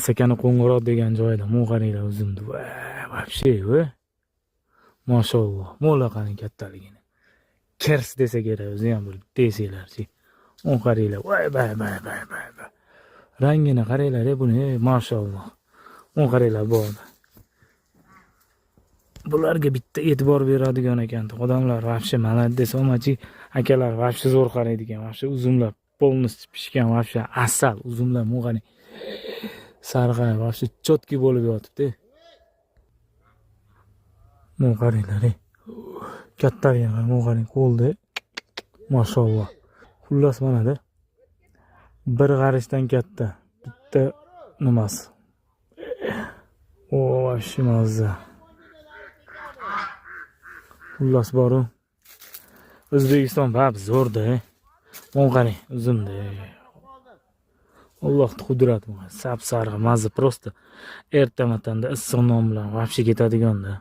Asakani Qo'ng'irot degan joyda qaranglar uzumni. Вообще, mashalloh. Mo'laqaning kattaligini. Kers desa kerak, o'zi ham bir desanglarchi. Qaranglar. Voy. Rangini qaranglar, buni, mashalloh. Qaranglar bo'ldi. Bularga bitta e'tibor beradigan ekan. Odamlar вообще молодец, omachi akalar вообще zo'r qaraydigan. Вообще uzumlar полностью pishgan, вообще asal uzumlar qarang. Sarg'ay, вообще chotki bo'lib yotibdi. Qaranglar. Kattagina qarang, qo'lda. Mashalloh. Xullas mana-da. Bir qarishdan katta. Bitta nimasi. Вообще mazza. Xullas boru. O'zbekiston bab zo'rda. Qarang, uzumda. Allohning qudrati. Sap-sariq mazza, просто ertamatanda issiq non bilan вообще ketadigan-da.